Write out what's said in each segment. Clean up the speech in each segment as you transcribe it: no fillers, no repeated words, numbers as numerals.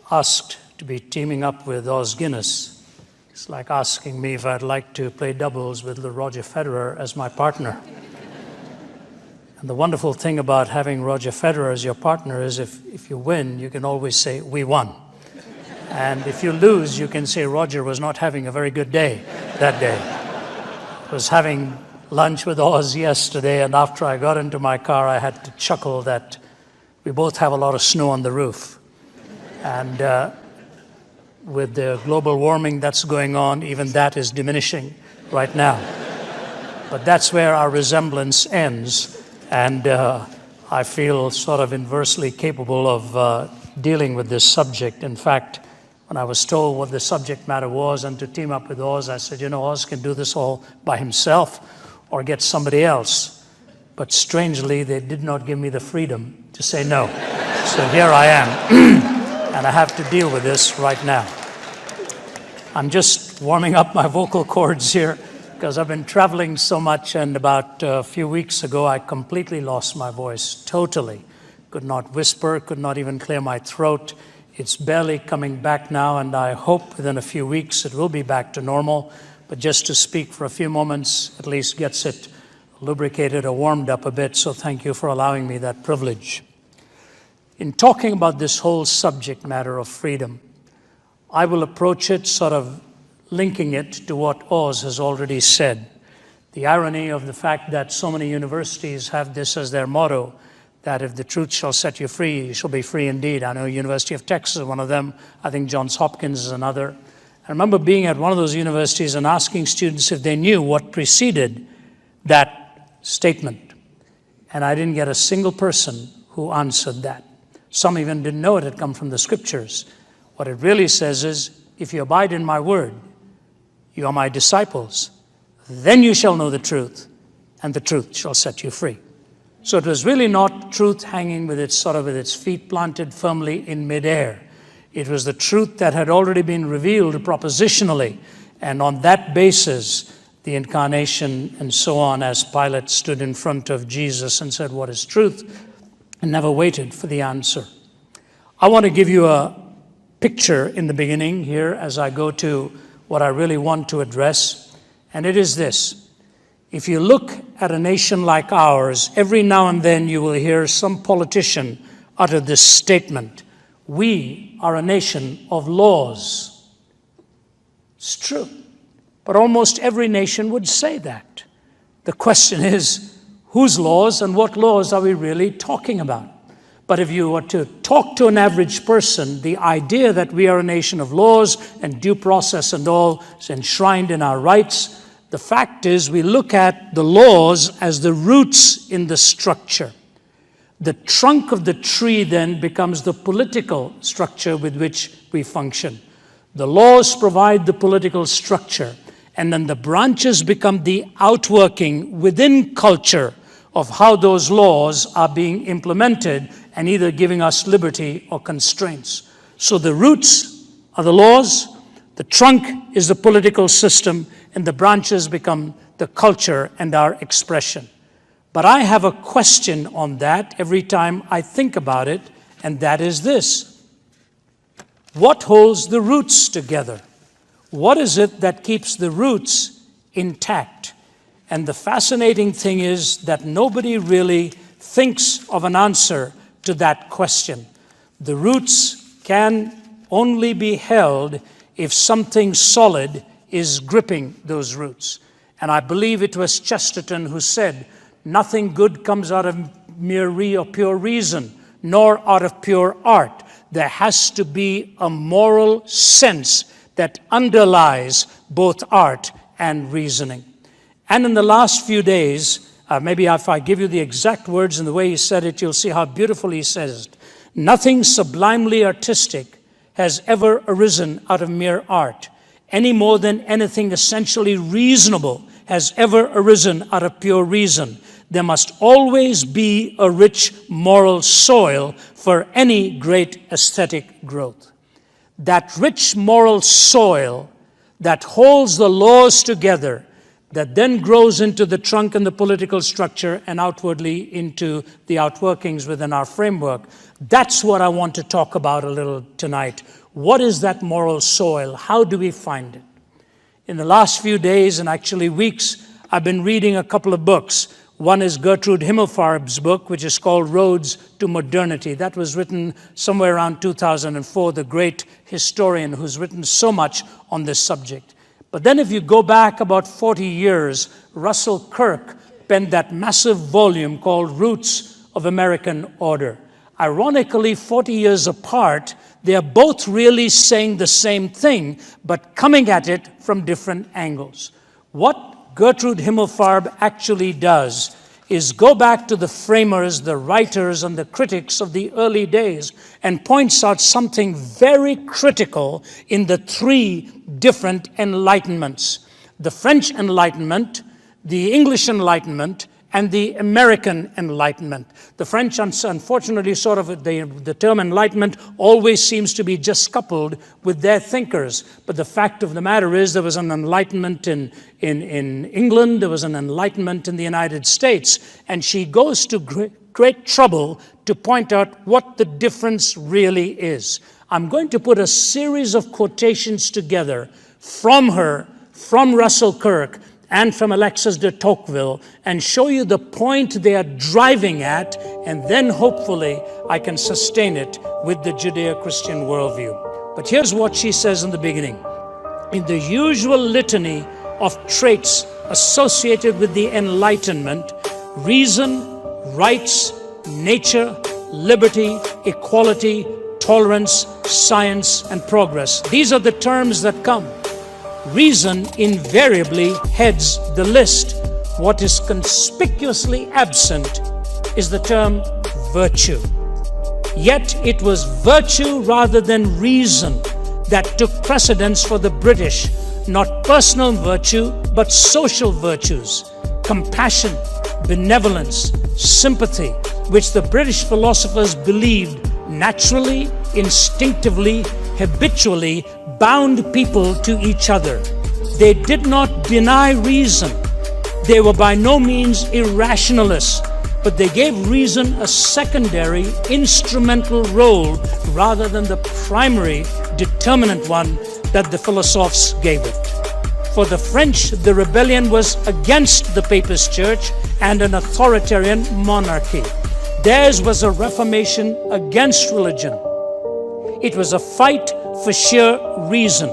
asked to be teaming up with Oz Guinness. It's like asking me if I'd like to play doubles with Roger Federer as my partner. And the wonderful thing about having Roger Federer as your partner is if you win, you can always say, "We won." And if you lose, you can say, "Roger was not having a very good day that day." I was having lunch with Oz yesterday, and after I got into my car, I had to chuckle that we both have a lot of snow on the roof. And with the global warming that's going on, even that is diminishing right now. But that's where our resemblance ends. And I feel sort of inversely capable of dealing with this subject. In fact, when I was told what the subject matter was and to team up with Oz, I said, Oz can do this all by himself or get somebody else. But strangely, they did not give me the freedom to say no. So here I am, and I have to deal with this right now. I'm just warming up my vocal cords here because I've been traveling so much, and about a few weeks ago, I completely lost my voice, totally. Could not whisper, could not even clear my throat. It's barely coming back now, and I hope within a few weeks it will be back to normal. But just to speak for a few moments at least gets it lubricated or warmed up a bit, so thank you for allowing me that privilege. In talking about this whole subject matter of freedom, I will approach it sort of linking it to what Oz has already said. The irony of the fact that so many universities have this as their motto, that if the truth shall set you free, you shall be free indeed. I know University of Texas is one of them. I think Johns Hopkins is another. I remember being at one of those universities and asking students if they knew what preceded that statement. And I didn't get a single person who answered that. Some even didn't know it had come from the scriptures. What it really says is, if you abide in my word, you are my disciples, then you shall know the truth, and the truth shall set you free. So it was really not truth hanging with its feet planted firmly in midair. It was the truth that had already been revealed propositionally, and on that basis, the incarnation and so on, as Pilate stood in front of Jesus and said, "What is truth?" and never waited for the answer. I want to give you a picture in the beginning here as I go to what I really want to address, and it is this. If you look at a nation like ours, every now and then you will hear some politician utter this statement: "We are a nation of laws." It's true, but almost every nation would say that. The question is, whose laws and what laws are we really talking about? But if you were to talk to an average person, the idea that we are a nation of laws and due process and all is enshrined in our rights. The fact is, we look at the laws as the roots in the structure. The trunk of the tree then becomes the political structure with which we function. The laws provide the political structure, and then the branches become the outworking within culture of how those laws are being implemented and either giving us liberty or constraints. So the roots are the laws, the trunk is the political system, and the branches become the culture and our expression. But I have a question on that every time I think about it, and that is this. What holds the roots together? What is it that keeps the roots intact? And the fascinating thing is that nobody really thinks of an answer to that question. The roots can only be held if something solid is gripping those roots. And I believe it was Chesterton who said, "Nothing good comes out of mere or pure reason, nor out of pure art. There has to be a moral sense that underlies both art and reasoning." And in the last few days, maybe if I give you the exact words and the way he said it, you'll see how beautifully he says it. "Nothing sublimely artistic has ever arisen out of mere art, any more than anything essentially reasonable has ever arisen out of pure reason. There must always be a rich moral soil for any great aesthetic growth." That rich moral soil that holds the laws together, that then grows into the trunk and the political structure and outwardly into the outworkings within our framework. That's what I want to talk about a little tonight. What is that moral soil? How do we find it? In the last few days, and actually weeks, I've been reading a couple of books. One is Gertrude Himmelfarb's book, which is called Roads to Modernity. That was written somewhere around 2004, the great historian who's written so much on this subject. But then if you go back about 40 years, Russell Kirk penned that massive volume called Roots of American Order. Ironically, 40 years apart, they are both really saying the same thing, but coming at it from different angles. What Gertrude Himmelfarb actually does is go back to the framers, the writers, and the critics of the early days and points out something very critical in the three different Enlightenments: the French Enlightenment, the English Enlightenment, and the American Enlightenment. The French, unfortunately, sort of the term Enlightenment always seems to be just coupled with their thinkers. But the fact of the matter is there was an Enlightenment in England, there was an Enlightenment in the United States, and she goes to great trouble to point out what the difference really is. I'm going to put a series of quotations together from her, from Russell Kirk, and from Alexis de Tocqueville, and show you the point they are driving at, and then hopefully I can sustain it with the Judeo-Christian worldview. But here's what she says in the beginning. In the usual litany of traits associated with the Enlightenment, reason, rights, nature, liberty, equality, tolerance, science, and progress. These are the terms that come. Reason invariably heads the list. What is conspicuously absent is the term virtue. Yet it was virtue rather than reason that took precedence for the British, not personal virtue, but social virtues, compassion, benevolence, sympathy, which the British philosophers believed naturally, instinctively, habitually bound people to each other. They did not deny reason. They were by no means irrationalists, but they gave reason a secondary, instrumental role rather than the primary, determinant one that the philosophers gave it. For the French, the rebellion was against the Papist Church and an authoritarian monarchy. Theirs was a reformation against religion. It was a fight for sheer reason.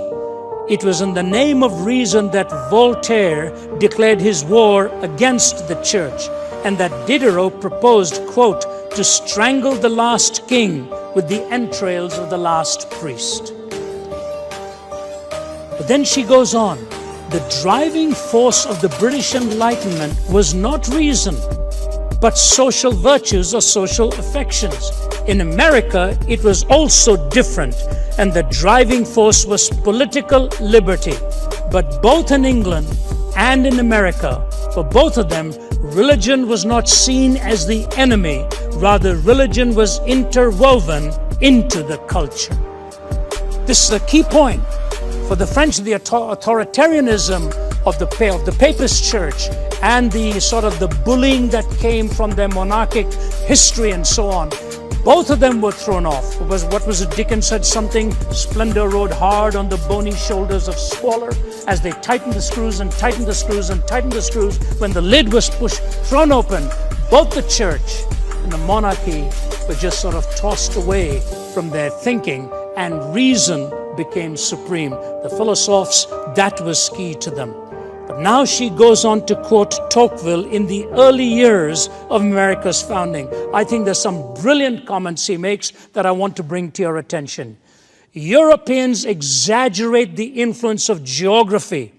It was in the name of reason that Voltaire declared his war against the church, and that Diderot proposed, quote, to strangle the last king with the entrails of the last priest. But then she goes on. The driving force of the British Enlightenment was not reason, but social virtues or social affections. In America, it was also different, and the driving force was political liberty. But both in England and in America, for both of them, religion was not seen as the enemy. Rather, religion was interwoven into the culture. This is a key point. For the French, the authoritarianism of the Papist Church and the sort of the bullying that came from their monarchic history and so on, both of them were thrown off. What was it? Dickens said something, splendor rode hard on the bony shoulders of squalor as they tightened the screws and tightened the screws and tightened the screws. When the lid was pushed, thrown open, both the church and the monarchy were just sort of tossed away from their thinking, and reason became supreme. The philosophers, that was key to them. But now she goes on to quote Tocqueville in the early years of America's founding. I think there's some brilliant comments he makes that I want to bring to your attention. Europeans exaggerate the influence of geography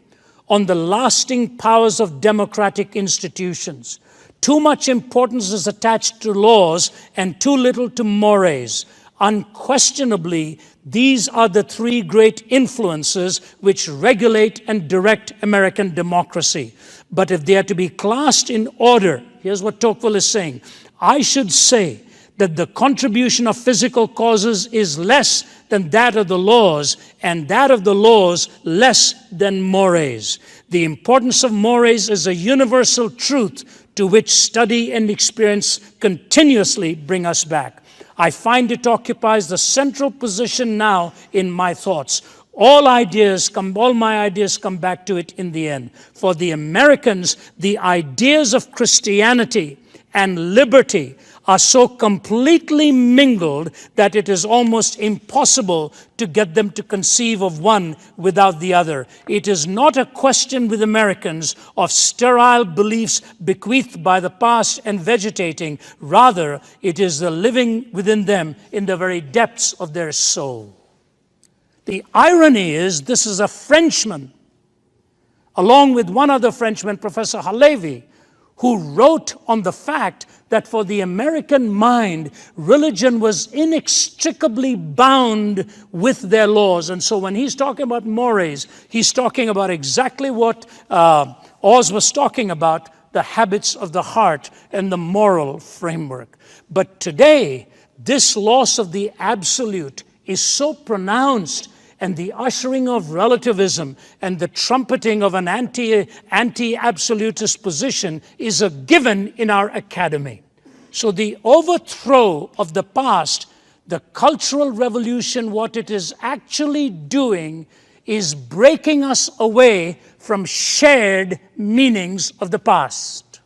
on the lasting powers of democratic institutions. Too much importance is attached to laws and too little to mores. Unquestionably, these are the three great influences which regulate and direct American democracy. But if they are to be classed in order, here's what Tocqueville is saying. I should say that the contribution of physical causes is less than that of the laws, and that of the laws less than mores. The importance of mores is a universal truth to which study and experience continuously bring us back. I find it occupies the central position now in my thoughts. All my ideas come back to it in the end. For the Americans, the ideas of Christianity and liberty are so completely mingled that it is almost impossible to get them to conceive of one without the other. It is not a question with Americans of sterile beliefs bequeathed by the past and vegetating. Rather, it is the living within them in the very depths of their soul. The irony is, this is a Frenchman, along with one other Frenchman, Professor Halevi, who wrote on the fact that for the American mind, religion was inextricably bound with their laws. And so when he's talking about mores, he's talking about exactly what Oz was talking about, the habits of the heart and the moral framework. But today, this loss of the absolute is so pronounced, and the ushering of relativism and the trumpeting of an anti-absolutist position is a given in our academy. So the overthrow of the past, the cultural revolution, what it is actually doing is breaking us away from shared meanings of the past.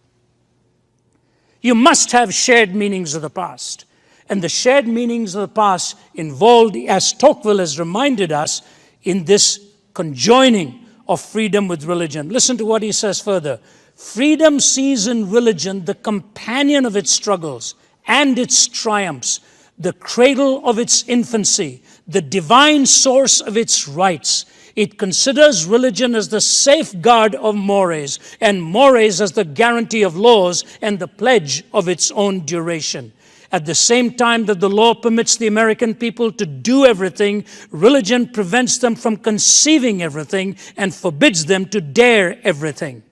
You must have shared meanings of the past. And the shared meanings of the past involved, as Tocqueville has reminded us, in this conjoining of freedom with religion. Listen to what he says further. Freedom sees in religion the companion of its struggles and its triumphs, the cradle of its infancy, the divine source of its rights. It considers religion as the safeguard of mores, and mores as the guarantee of laws and the pledge of its own duration. At the same time that the law permits the American people to do everything, religion prevents them from conceiving everything and forbids them to dare everything.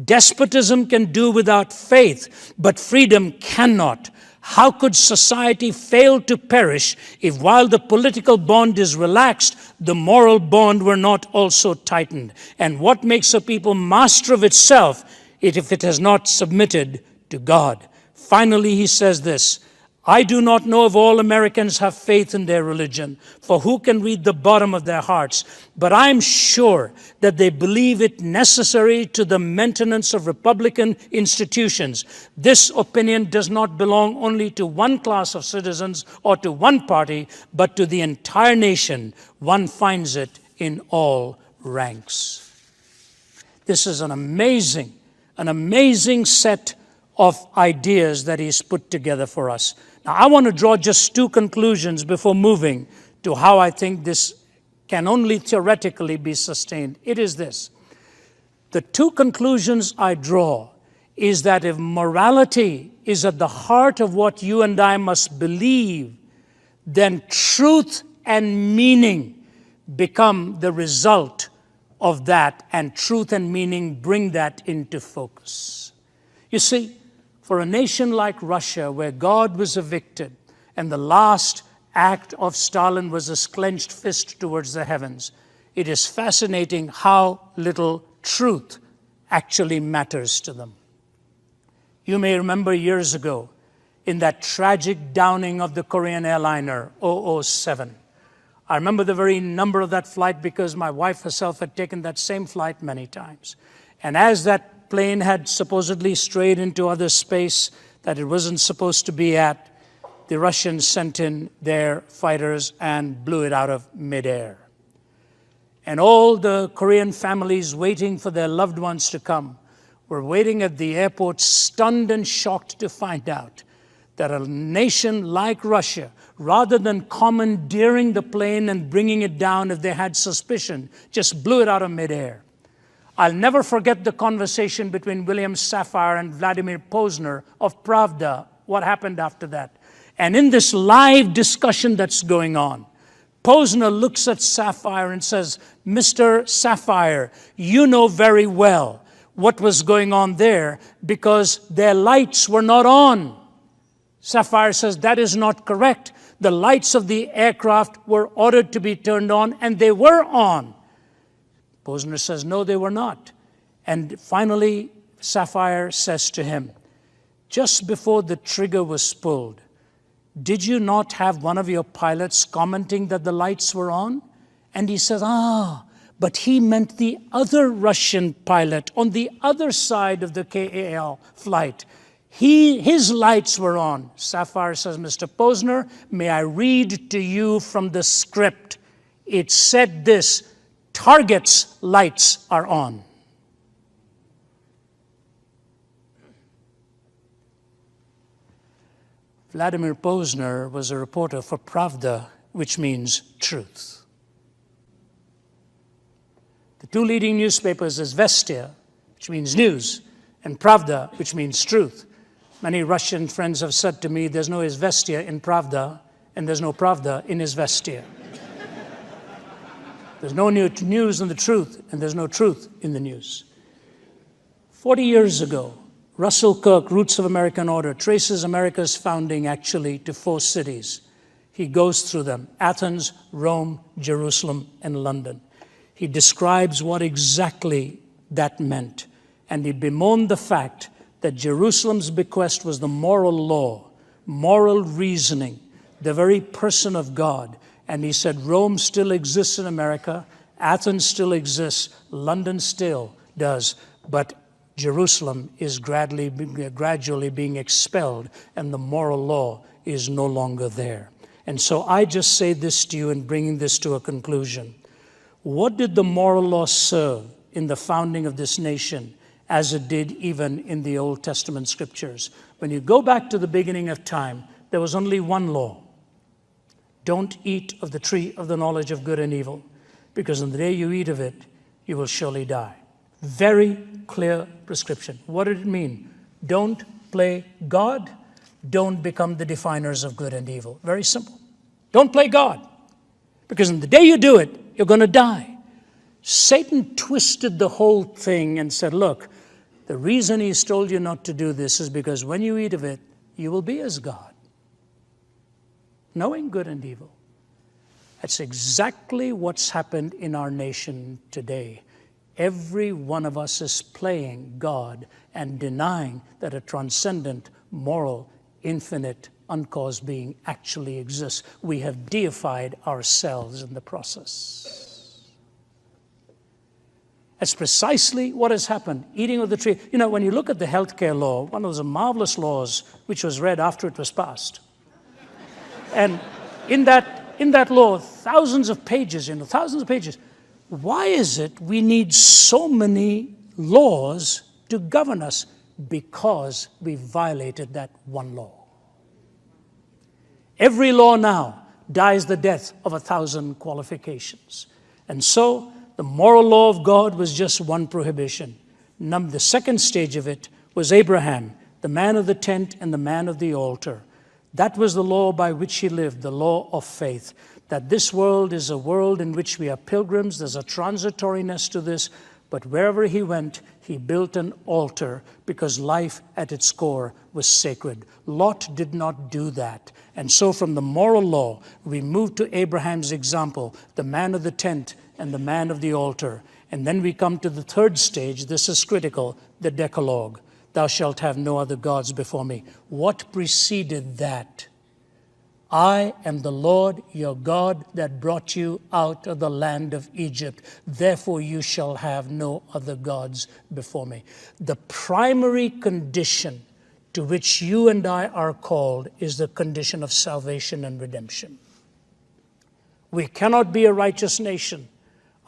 Despotism can do without faith, but freedom cannot. How could society fail to perish if, while the political bond is relaxed, the moral bond were not also tightened? And what makes a people master of itself if it has not submitted to God? Finally, he says this, I do not know if all Americans have faith in their religion, for who can read the bottom of their hearts? But I'm sure that they believe it necessary to the maintenance of Republican institutions. This opinion does not belong only to one class of citizens or to one party, but to the entire nation. One finds it in all ranks. This is an amazing set of ideas that he's put together for us. Now, I want to draw just two conclusions before moving to how I think this can only theoretically be sustained. It is this. The two conclusions I draw is that if morality is at the heart of what you and I must believe, then truth and meaning become the result of that, and truth and meaning bring that into focus. You see, for a nation like Russia, where God was evicted and the last act of Stalin was a clenched fist towards the heavens, it is fascinating how little truth actually matters to them. You may remember years ago, in that tragic downing of the Korean airliner 007. I remember the very number of that flight because my wife herself had taken that same flight many times. And as that plane had supposedly strayed into other space that it wasn't supposed to be at, the Russians sent in their fighters and blew it out of midair. And all the Korean families waiting for their loved ones to come were waiting at the airport, stunned and shocked to find out that a nation like Russia, rather than commandeering the plane and bringing it down if they had suspicion, just blew it out of midair. I'll never forget the conversation between William Safire and Vladimir Posner of Pravda, what happened after that. And in this live discussion that's going on, Posner looks at Safire and says, Mr. Safire, you know very well what was going on there because their lights were not on. Safire says, that is not correct. The lights of the aircraft were ordered to be turned on, and they were on. Posner says, no, they were not. And finally, Safire says to him, just before the trigger was pulled, did you not have one of your pilots commenting that the lights were on? And he says, but he meant the other Russian pilot on the other side of the KAL flight. His lights were on. Sapphire says, Mr. Posner, may I read to you from the script? It said this, target's lights are on. Vladimir Posner was a reporter for Pravda, which means truth. The two leading newspapers is Vestia, which means news, and Pravda, which means truth. Many Russian friends have said to me, there's no Izvestia in Pravda, and there's no Pravda in Izvestia. There's no news in the truth, and there's no truth in the news. 40 years ago, Russell Kirk, Roots of American Order, traces America's founding actually to 4 cities. He goes through them: Athens, Rome, Jerusalem, and London. He describes what exactly that meant, and he bemoaned the fact that Jerusalem's bequest was the moral law, moral reasoning, the very person of God. And he said, Rome still exists in America, Athens still exists, London still does, but Jerusalem is gradually being expelled, and the moral law is no longer there. And so I just say this to you in bringing this to a conclusion. What did the moral law serve in the founding of this nation, as it did even in the Old Testament scriptures? When you go back to the beginning of time, there was only one law. Don't eat of the tree of the knowledge of good and evil, because on the day you eat of it, you will surely die. Very clear prescription. What did it mean? Don't play God. Don't become the definers of good and evil. Very simple. Don't play God, because on the day you do it, you're going to die. Satan twisted the whole thing and said, look, the reason he's told you not to do this is because when you eat of it, you will be as God, knowing good and evil. That's exactly what's happened in our nation today. Every one of us is playing God and denying that a transcendent, moral, infinite, uncaused being actually exists. We have deified ourselves in the process. That's precisely what has happened. Eating of the tree. You know, when you look at the healthcare law, one of those marvelous laws which was read after it was passed. And in that law, thousands of pages. Why is it we need so many laws to govern us? Because we violated that one law. Every law now dies the death of 1,000 qualifications. And so the moral law of God was just one prohibition. The second stage of it was Abraham, the man of the tent and the man of the altar. That was the law by which he lived, the law of faith. That this world is a world in which we are pilgrims. There's a transitoriness to this. But wherever he went, he built an altar because life at its core was sacred. Lot did not do that. And so from the moral law, we moved to Abraham's example, the man of the tent and the man of the altar. And then we come to the third stage. This is critical, the Decalogue. Thou shalt have no other gods before me. What preceded that? I am the Lord your God that brought you out of the land of Egypt. Therefore you shall have no other gods before me. The primary condition to which you and I are called is the condition of salvation and redemption. We cannot be a righteous nation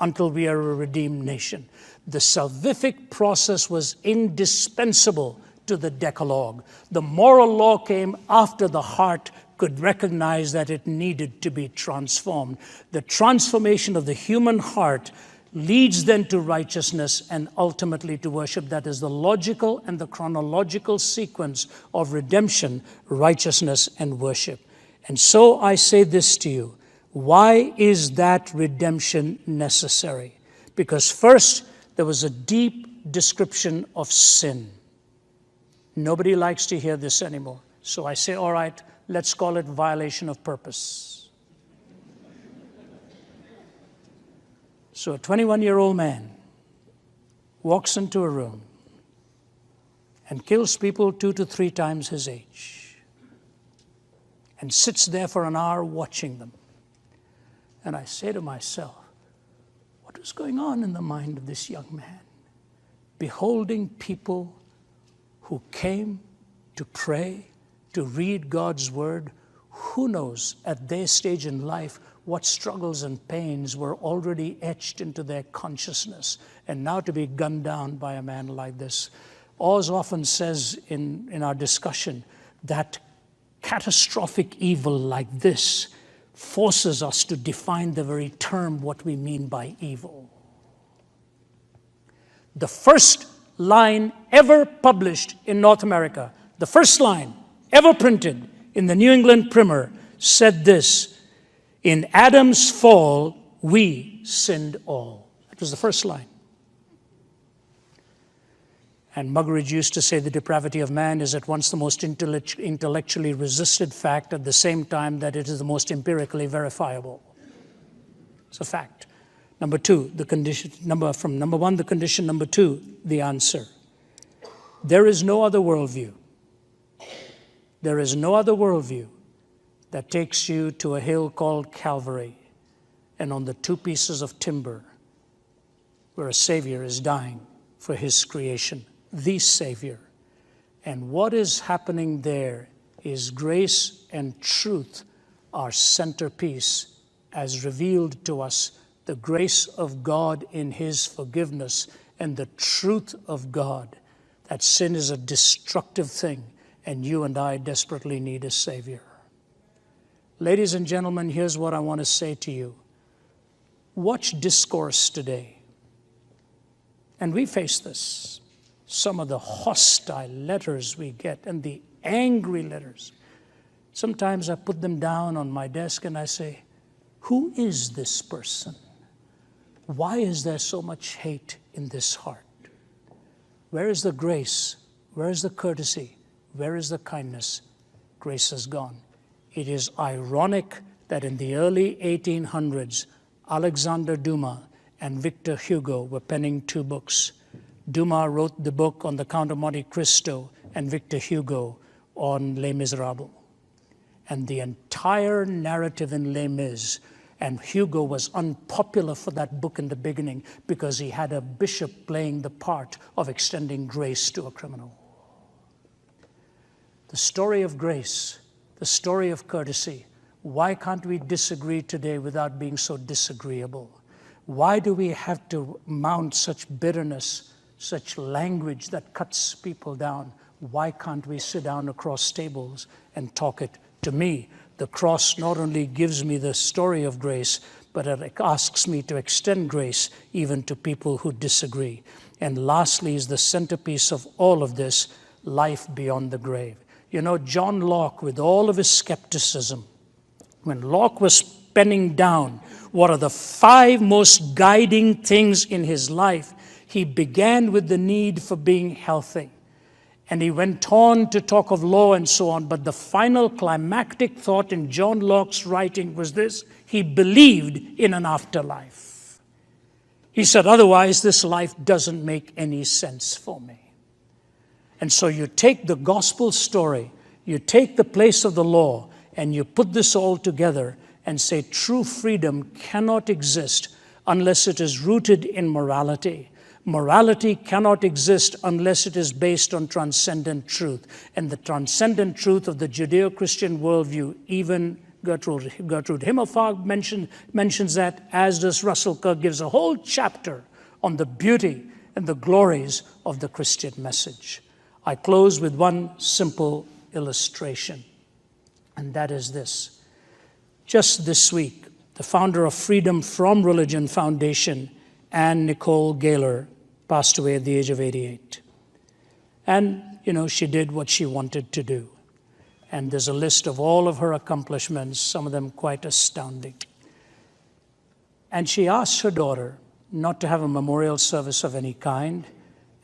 until we are a redeemed nation. The salvific process was indispensable to the Decalogue. The moral law came after the heart could recognize that it needed to be transformed. The transformation of the human heart leads then to righteousness and ultimately to worship. That is the logical and the chronological sequence of redemption, righteousness, and worship. And so I say this to you. Why is that redemption necessary? Because first, there was a deep description of sin. Nobody likes to hear this anymore. So I say, all right, let's call it violation of purpose. So a 21-year-old man walks into a room and kills people 2 to 3 times his age. and sits there for an hour watching them. And I say to myself, what was going on in the mind of this young man? Beholding people who came to pray, to read God's word, who knows at their stage in life what struggles and pains were already etched into their consciousness, and now to be gunned down by a man like this. Oz often says in our discussion that catastrophic evil like this forces us to define the very term what we mean by evil. The first line ever published in North America, the first line ever printed in the New England Primer said this: "In Adam's fall, we sinned all." That was the first line. And Muggeridge used to say the depravity of man is at once the most intellectually resisted fact at the same time that it is the most empirically verifiable. It's a fact. Number two, the condition. From number one, the condition. Number two, the answer. There is no other worldview. There is no other worldview that takes you to a hill called Calvary, and on the two pieces of timber where a Savior is dying for his creation, the Savior. And what is happening there is grace and truth are centerpiece as revealed to us, the grace of God in his forgiveness and the truth of God, that sin is a destructive thing and you and I desperately need a Savior. Ladies and gentlemen, here's what I want to say to you. Watch discourse today. And we face this. Some of the hostile letters we get and the angry letters. Sometimes I put them down on my desk and I say, who is this person? Why is there so much hate in this heart? Where is the grace? Where is the courtesy? Where is the kindness? Grace is gone. It is ironic that in the early 1800s, Alexander Dumas and Victor Hugo were penning two books. Dumas wrote the book on the Count of Monte Cristo and Victor Hugo on Les Miserables. And the entire narrative in Les Mis, and Hugo was unpopular for that book in the beginning because he had a bishop playing the part of extending grace to a criminal. The story of grace, the story of courtesy. Why can't we disagree today without being so disagreeable? Why do we have to mount such bitterness, such language that cuts people down? Why can't we sit down across tables and talk it? To me, the cross not only gives me the story of grace, but it asks me to extend grace even to people who disagree. And lastly is the centerpiece of all of this, life beyond the grave. You know, John Locke, with all of his skepticism, when Locke was penning down what are the 5 most guiding things in his life, he began with the need for being healthy. And he went on to talk of law and so on. But the final climactic thought in John Locke's writing was this: he believed in an afterlife. He said, otherwise this life doesn't make any sense for me. And so you take the gospel story, you take the place of the law, and you put this all together and say true freedom cannot exist unless it is rooted in morality. Morality cannot exist unless it is based on transcendent truth. And the transcendent truth of the Judeo-Christian worldview, even Gertrude Himmelfarb mentions that, as does Russell Kirk, gives a whole chapter on the beauty and the glories of the Christian message. I close with one simple illustration, and that is this. Just this week, the founder of Freedom from Religion Foundation, Anne Nicole Gaylor, passed away at the age of 88. And, you know, she did what she wanted to do. And there's a list of all of her accomplishments, some of them quite astounding. And she asked her daughter not to have a memorial service of any kind,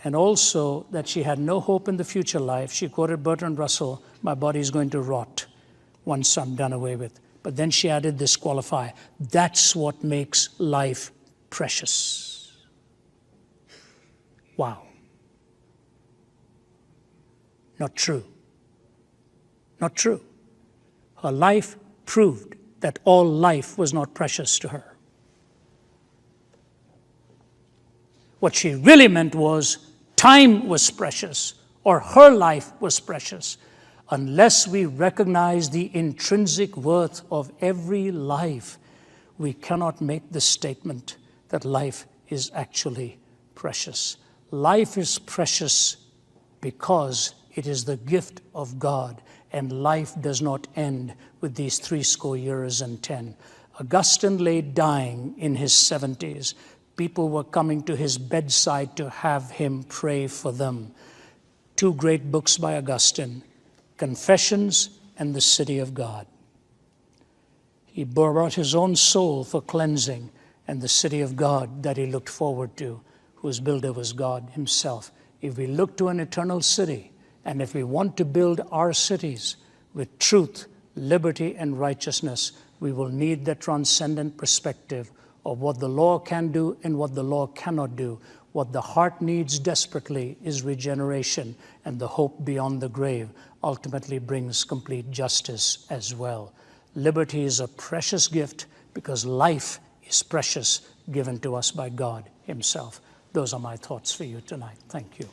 and also that she had no hope in the future life. She quoted Bertrand Russell, "My body is going to rot once I'm done away with." But then she added this qualifier: that's what makes life precious. Wow. Not true. Not true. Her life proved that all life was not precious to her. What she really meant was time was precious, or her life was precious. Unless we recognize the intrinsic worth of every life, we cannot make the statement that life is actually precious. Life is precious because it is the gift of God, and life does not end with these 70 years and 10. Augustine lay dying in his 70s. People were coming to his bedside to have him pray for them. 2 great books by Augustine, Confessions and The City of God. He brought his own soul for cleansing, and the city of God that he looked forward to, whose builder was God himself. If we look to an eternal city, and if we want to build our cities with truth, liberty, and righteousness, we will need the transcendent perspective of what the law can do and what the law cannot do. What the heart needs desperately is regeneration, and the hope beyond the grave ultimately brings complete justice as well. Liberty is a precious gift because life is precious, given to us by God himself. Those are my thoughts for you tonight. Thank you.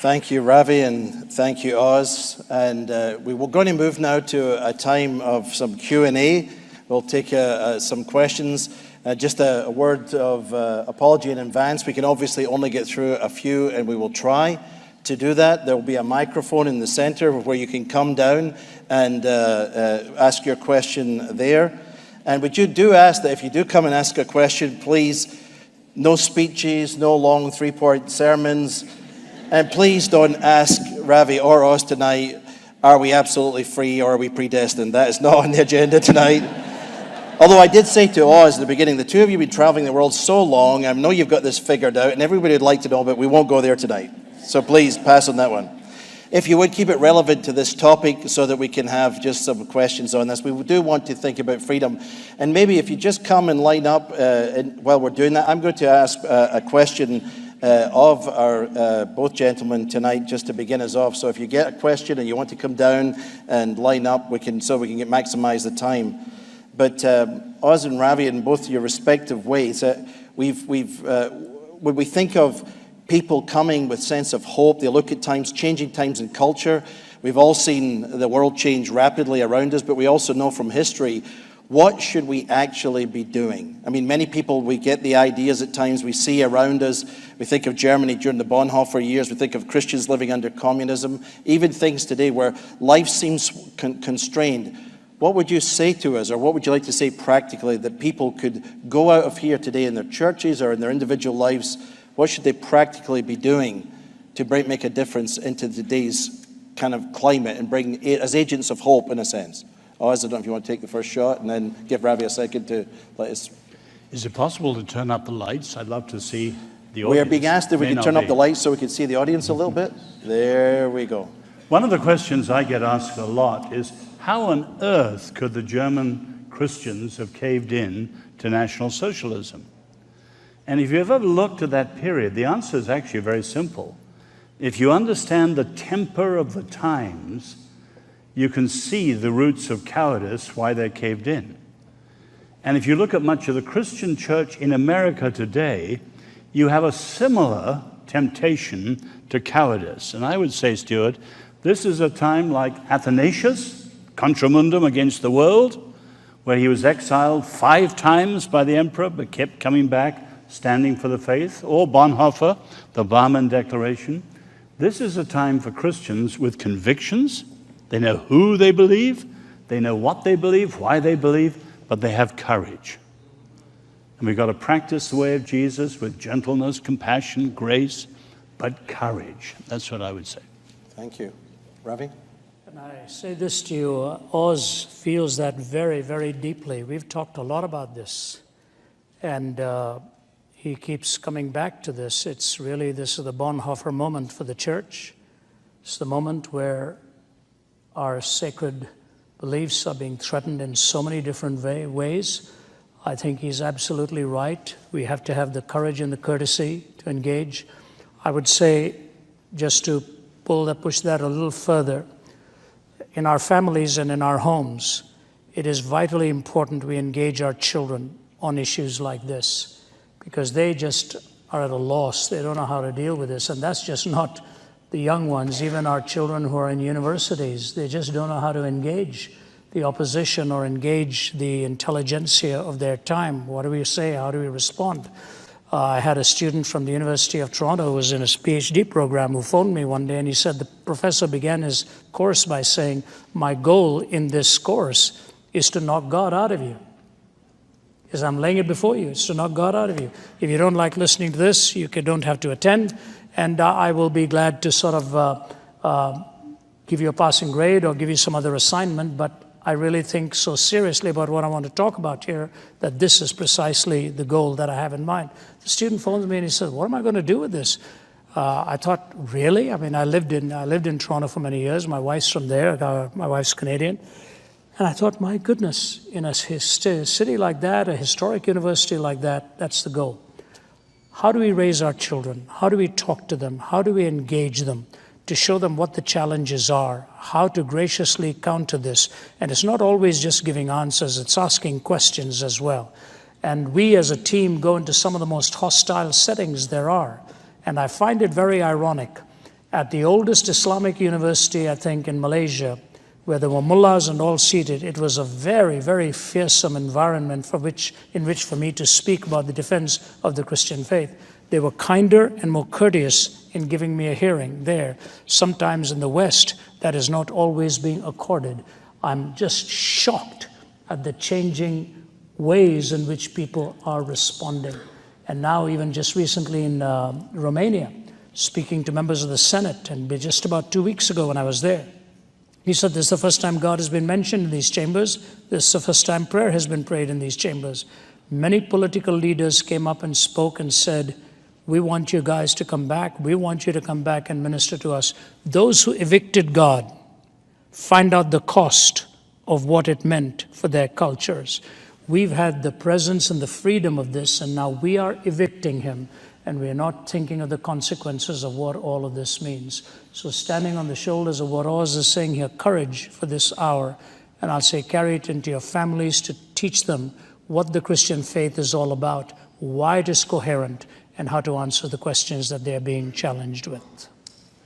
Thank you, Ravi, and thank you, Oz. And we're going to move now to a time of some Q&A. We'll take some questions. Just a word of apology in advance. We can obviously only get through a few, and we will try to do that. There will be a microphone in the center where you can come down and ask your question there. And we do ask that if you do come and ask a question, please, no speeches, no long 3-point sermons. And please don't ask Ravi or Oz tonight, are we absolutely free or are we predestined? That is not on the agenda tonight. Although I did say to Oz at the beginning, the two of you have been traveling the world so long, I know you've got this figured out, and everybody would like to know, but we won't go there tonight. So please, pass on that one. If you would keep it relevant to this topic so that we can have just some questions on this. We do want to think about freedom. And maybe if you just come and line up while we're doing that, I'm going to ask a question of our both gentlemen tonight, just to begin us off. So if you get a question and you want to come down and line up, we can maximize the time. But Oz and Ravi, in both your respective ways, when we think of people coming with sense of hope, they look at times, changing times in culture. We've all seen the world change rapidly around us, but we also know from history, what should we actually be doing? I mean, many people, we get the ideas at times we see around us. We think of Germany during the Bonhoeffer years. We think of Christians living under communism. Even things today where life seems constrained. What would you say to us, or what would you like to say practically that people could go out of here today in their churches or in their individual lives? What should they practically be doing to make a difference into today's kind of climate and bring as agents of hope in a sense? Oz, I don't know if you want to take the first shot and then give Ravi a second to let us. Is it possible to turn up the lights? I'd love to see the audience. We are being asked if we can turn up the lights so we can see the audience a little bit. There we go. One of the questions I get asked a lot is, how on earth could the German Christians have caved in to National Socialism? And if you've ever looked at that period, the answer is actually very simple. If you understand the temper of the times, you can see the roots of cowardice, why they caved in. And if you look at much of the Christian church in America today, you have a similar temptation to cowardice. And I would say, Stuart, this is a time like Athanasius, Contra Mundum against the world, where he was exiled 5 times by the emperor, but kept coming back, standing for the faith, or Bonhoeffer, the Barmen Declaration. This is a time for Christians with convictions. They know who they believe, they know what they believe, why they believe, but they have courage. And we've got to practice the way of Jesus with gentleness, compassion, grace, but courage. That's what I would say. Thank you. Ravi? And I say this to you, Oz feels that very, very deeply. We've talked a lot about this. And he keeps coming back to this. This is the Bonhoeffer moment for the church. It's the moment where our sacred beliefs are being threatened in so many different ways. I think he's absolutely right. We have to have the courage and the courtesy to engage. I would say, just to push that a little further, in our families and in our homes, it is vitally important we engage our children on issues like this, because they just are at a loss. They don't know how to deal with this. And that's just not the young ones, even our children who are in universities. They just don't know how to engage the opposition or engage the intelligentsia of their time. What do we say? How do we respond? I had a student from the University of Toronto who was in a PhD program who phoned me one day, and he said the professor began his course by saying, "My goal in this course is to knock God out of you. Because I'm laying it before you. It's to knock God out of you. If you don't like listening to this, you don't have to attend, and I will be glad to sort of give you a passing grade or give you some other assignment, but I really think so seriously about what I want to talk about here that this is precisely the goal that I have in mind." The student phones me and he says, "What am I going to do with this?" I thought, really? I mean, I lived in Toronto for many years. My wife's from there. My wife's Canadian. And I thought, my goodness, in a city like that, a historic university like that, that's the goal. How do we raise our children? How do we talk to them? How do we engage them to show them what the challenges are, how to graciously counter this? And it's not always just giving answers, it's asking questions as well. And we as a team go into some of the most hostile settings there are. And I find it very ironic. At the oldest Islamic university, I think, in Malaysia, where there were mullahs and all seated, it was a very, very fearsome environment in which for me to speak about the defense of the Christian faith. They were kinder and more courteous in giving me a hearing there. Sometimes in the West, that is not always being accorded. I'm just shocked at the changing ways in which people are responding. And now even just recently in Romania, speaking to members of the Senate, and just about 2 weeks ago when I was there, he said, "This is the first time God has been mentioned in these chambers. This is the first time prayer has been prayed in these chambers." Many political leaders came up and spoke and said, "We want you guys to come back. We want you to come back and minister to us." Those who evicted God find out the cost of what it meant for their cultures. We've had the presence and the freedom of this, and now we are evicting him, and we're not thinking of the consequences of what all of this means. So standing on the shoulders of what Oz is saying here, courage for this hour, and I'll say carry it into your families to teach them what the Christian faith is all about, why it is coherent, and how to answer the questions that they're being challenged with.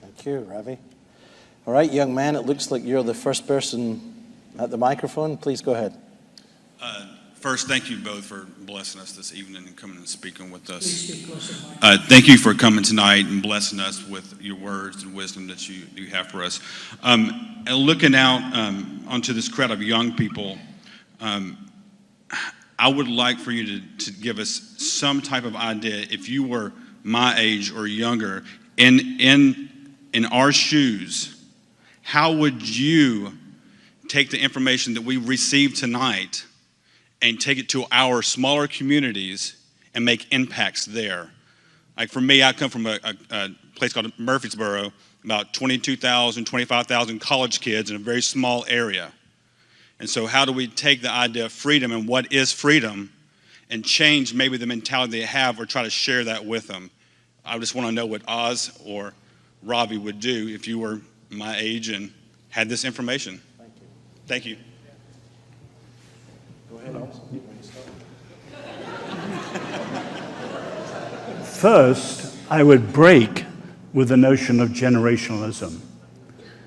Thank you, Ravi. All right, young man, it looks like you're the first person at the microphone. Please go ahead. First, thank you both for blessing us this evening and coming and speaking with us. Thank you for coming tonight and blessing us with your words and wisdom that you have for us. And looking out onto this crowd of young people, I would like for you to give us some type of idea, if you were my age or younger, in our shoes, how would you take the information that we received tonight and take it to our smaller communities and make impacts there? Like for me, I come from a place called Murfreesboro, about 22,000, 25,000 college kids in a very small area. And so how do we take the idea of freedom and what is freedom and change maybe the mentality they have or try to share that with them? I just want to know what Oz or Ravi would do if you were my age and had this information. Thank you. Go ahead, Oz. First, I would break with the notion of generationalism.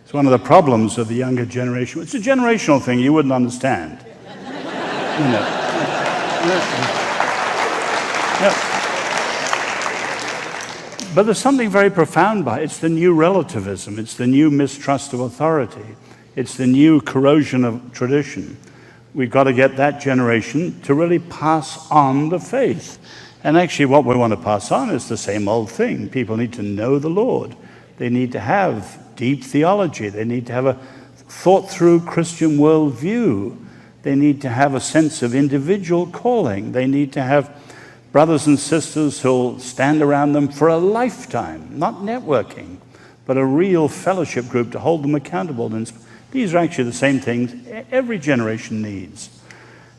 It's one of the problems of the younger generation. It's a generational thing you wouldn't understand. You know. But there's something very profound by it. It's the new relativism. It's the new mistrust of authority. It's the new corrosion of tradition. We've got to get that generation to really pass on the faith. And actually what we want to pass on is the same old thing. People need to know the Lord. They need to have deep theology. They need to have a thought-through Christian worldview. They need to have a sense of individual calling. They need to have brothers and sisters who'll stand around them for a lifetime, not networking, but a real fellowship group to hold them accountable and These are actually the same things every generation needs.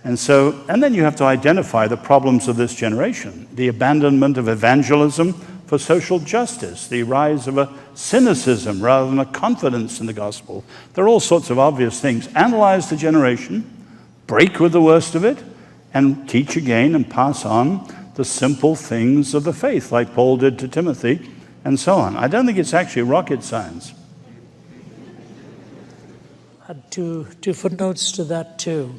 And then you have to identify the problems of this generation: the abandonment of evangelism for social justice, the rise of a cynicism rather than a confidence in the gospel. There are all sorts of obvious things. Analyze the generation, break with the worst of it, and teach again and pass on the simple things of the faith, like Paul did to Timothy, and so on. I don't think it's actually rocket science. I had two footnotes to that, too.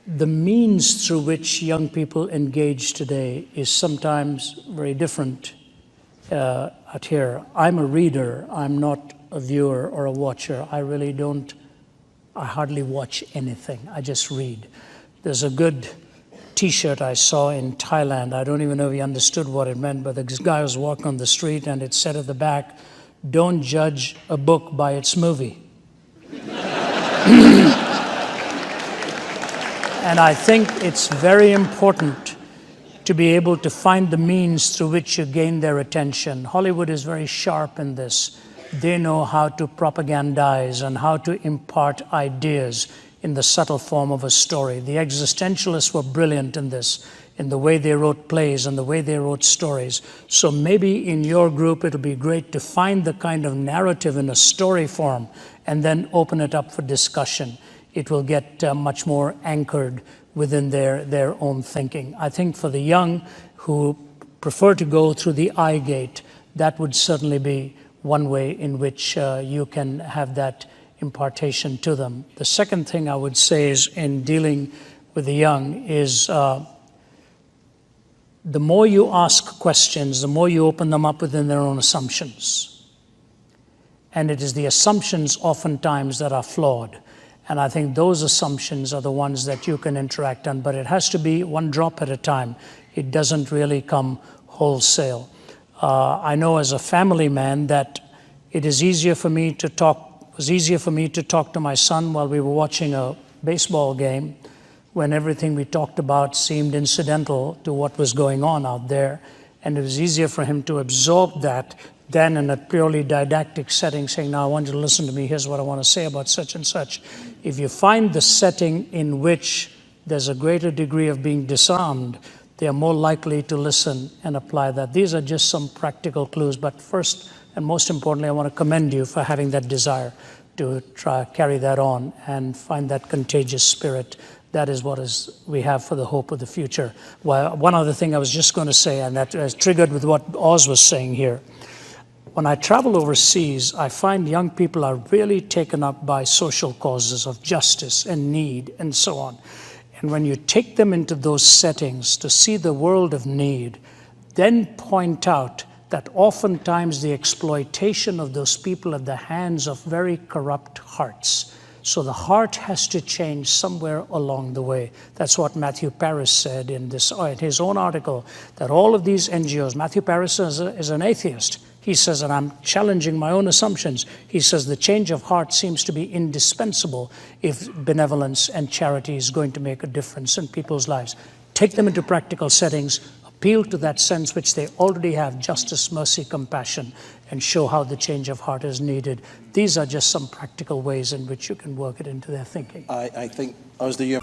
The means through which young people engage today is sometimes very different out here. I'm a reader. I'm not a viewer or a watcher. I hardly watch anything. I just read. There's a good T-shirt I saw in Thailand. I don't even know if he understood what it meant, but this guy was walking on the street and it said at the back, "Don't judge a book by its movie." And I think it's very important to be able to find the means through which you gain their attention. Hollywood is very sharp in this. They know how to propagandize and how to impart ideas in the subtle form of a story. The existentialists were brilliant in this, in the way they wrote plays and the way they wrote stories. So maybe in your group it'll be great to find the kind of narrative in a story form and then open it up for discussion. It will get much more anchored within their own thinking. I think for the young who prefer to go through the eye gate, that would certainly be one way in which you can have that impartation to them. The second thing I would say is in dealing with the young is the more you ask questions, the more you open them up within their own assumptions. And it is the assumptions oftentimes that are flawed. And I think those assumptions are the ones that you can interact on, but it has to be one drop at a time. It doesn't really come wholesale. I know as a family man that it is easier for me to talk to my son while we were watching a baseball game when everything we talked about seemed incidental to what was going on out there. And it was easier for him to absorb that than in a purely didactic setting saying, "Now I want you to listen to me, here's what I want to say about such and such." If you find the setting in which there's a greater degree of being disarmed, they are more likely to listen and apply that. These are just some practical clues, but first and most importantly, I want to commend you for having that desire to try carry that on and find that contagious spirit. That is what we have for the hope of the future. Well, one other thing I was just going to say, and that is triggered with what Oz was saying here. When I travel overseas, I find young people are really taken up by social causes of justice and need and so on. And when you take them into those settings to see the world of need, then point out that oftentimes the exploitation of those people at the hands of very corrupt hearts. So the heart has to change somewhere along the way. That's what Matthew Paris said in his own article, that all of these NGOs, Matthew Paris is an atheist. He says, and I'm challenging my own assumptions, he says the change of heart seems to be indispensable if benevolence and charity is going to make a difference in people's lives. Take them into practical settings, appeal to that sense which they already have, justice, mercy, compassion, and show how the change of heart is needed. These are just some practical ways in which you can work it into their thinking. I think, as the